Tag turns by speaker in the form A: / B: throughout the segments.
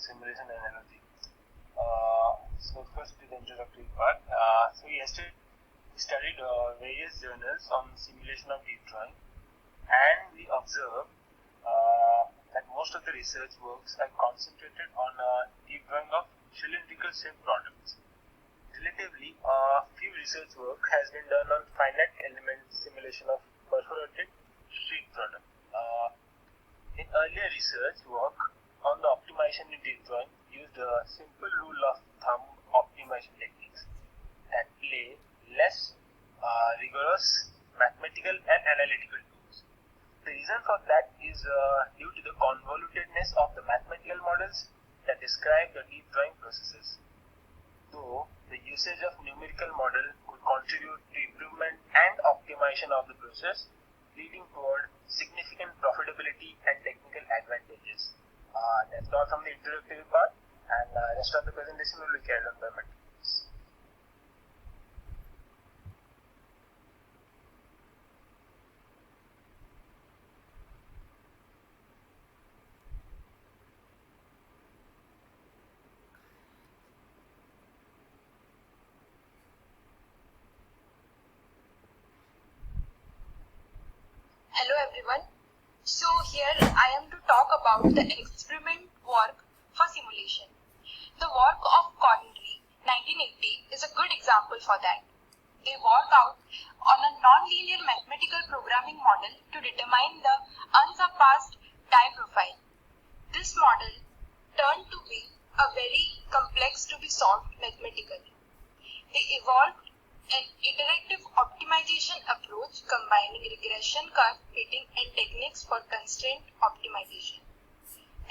A: simulation analogy. So first is the introductory part. So yesterday we studied various journals on simulation of deep drawing, and we observed that most of the research works are concentrated on deep drawing of cylindrical shaped products. Relatively, few research work has been done on finite element simulation of perforated street product. In earlier research work on the optimization in deep drawing used a simple rule of thumb optimization techniques that play less rigorous mathematical and analytical tools. The reason for that is due to the convolutedness of the mathematical models that describe the deep drawing processes. Though the usage of numerical model could contribute to improvement and optimization of the process, leading toward significant profitability and technical advantages. That's all from the introductory part, and rest of the presentation will be carried on by my teams.
B: Hello everyone. So here I am to talk about the experiment work for simulation. The work of Coventry 1980 is a good example for that. They work out on a non-linear mathematical programming model to determine the unsurpassed die profile. This model turned to be a very complex to be solved mathematically. They evolved an iterative optimization approach combining regression curve fitting and techniques for constraint optimization.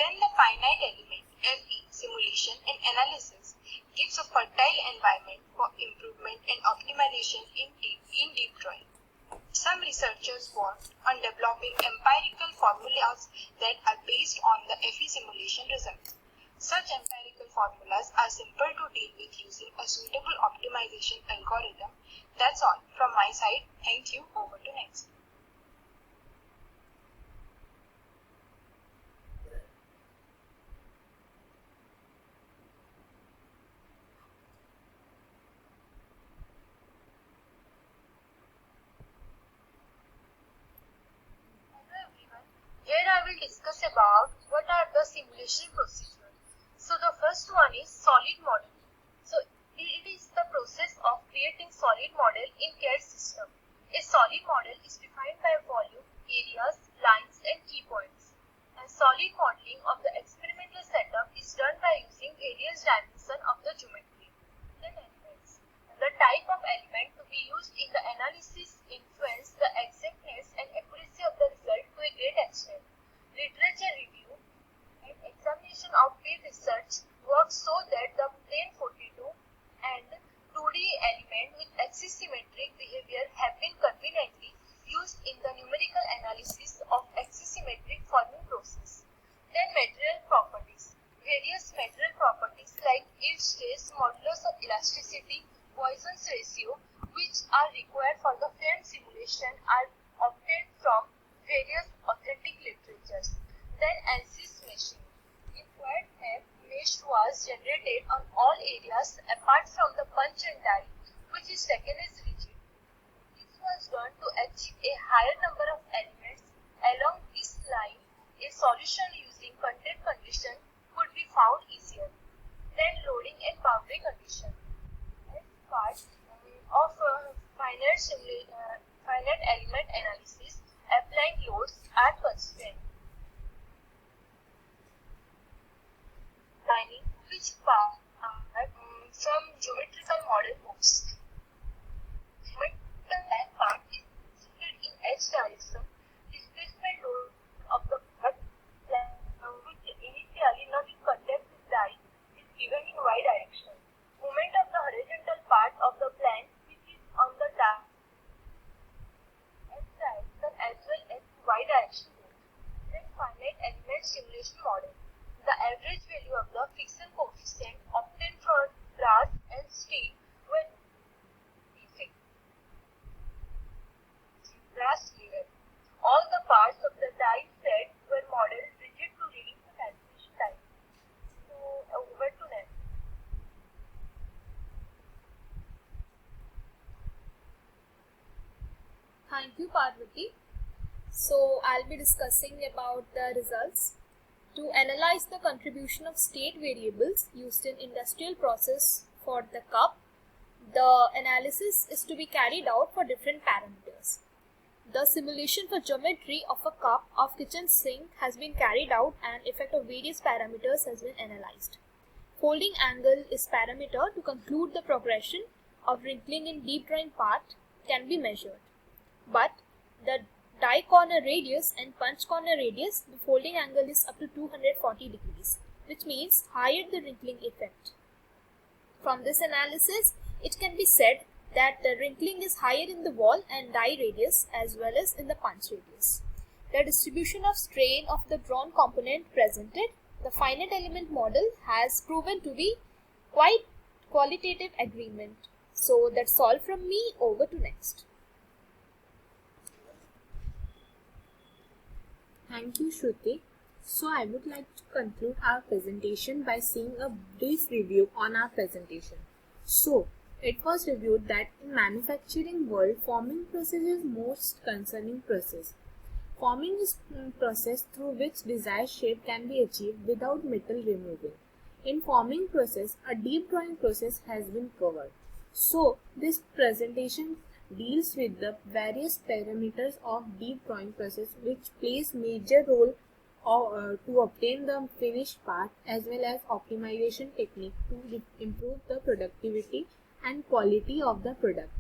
B: Then the finite element FE simulation and analysis gives a fertile environment for improvement and optimization in deep drawing. Some researchers worked on developing empirical formulas that are based on the FE simulation results. Such empirical formulas are simple to deal with using a suitable optimization algorithm. That's all from my side. Thank you. Over to next. Hello everyone. Here I will discuss about what are the simulation procedures. So the first one is solid model. So it is the process of creating solid model in CAD system. A solid model is defined by volume, areas, lines and key points. And solid modeling of the experimental setup is done by using various dimensions of the geometry. Then elements. The type of element to be used in the analysis influence the exactness and accuracy of the result to a great extent. Literature review and examination of field research works so that the plane 42 and 2D element with axis symmetric behavior have been conveniently used in the numerical analysis of axis symmetric forming process. Then material properties. Various material properties like yield stress, modulus of elasticity, Poisson's ratio, which are required for the frame simulation, are obtained from various authentic literatures. Then ANSYS meshing. Required map mesh was generated on all areas apart from the punch and die, which is taken as rigid. This was done to achieve a higher number of elements. Along this line, a solution using contact condition could be found easier. Then loading and boundary condition. Next part of finite element analysis, applying loads and constraints. Which part from geometrical model books. Geometrical line part is situated in X direction. Displacement load of the plane which initially not in contact with die is given in Y direction. Movement of the horizontal part of the plane which is on the die X direction as well as Y direction. Then finite element simulation model. The average value of the pixel
C: Thank you, Parvati. So I'll be discussing about the results. To analyze the contribution of state variables used in industrial process for the cup, the analysis is to be carried out for different parameters. The simulation for geometry of a cup of kitchen sink has been carried out and effect of various parameters has been analyzed. Folding angle is parameter to conclude the progression of wrinkling in deep drawing part can be measured. But the die corner radius and punch corner radius, the folding angle is up to 240 degrees, which means higher the wrinkling effect. From this analysis, it can be said that the wrinkling is higher in the wall and die radius as well as in the punch radius. The distribution of strain of the drawn component presented, the finite element model has proven to be quite qualitative agreement. So that's all from me. Over to next.
D: Thank you, Shruti. So I would like to conclude our presentation by seeing a brief review on our presentation. So it was reviewed that in manufacturing world, forming process is most concerning process. Forming is a process through which desired shape can be achieved without metal removing. In forming process, a deep drawing process has been covered. So this presentation deals with the various parameters of deep drawing process which plays major role to obtain the finished part as well as optimization technique to improve the productivity and quality of the product.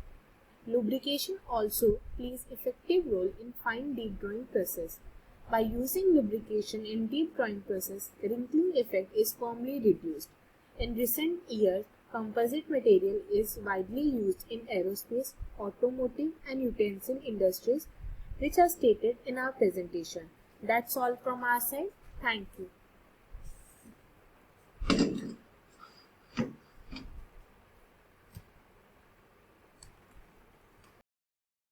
D: Lubrication also plays effective role in fine deep drawing process. By using lubrication in deep drawing process, wrinkling effect is firmly reduced. In recent years, composite material is widely used in aerospace, automotive and utensil industries, which are stated in our presentation. That's all from our side. Thank you.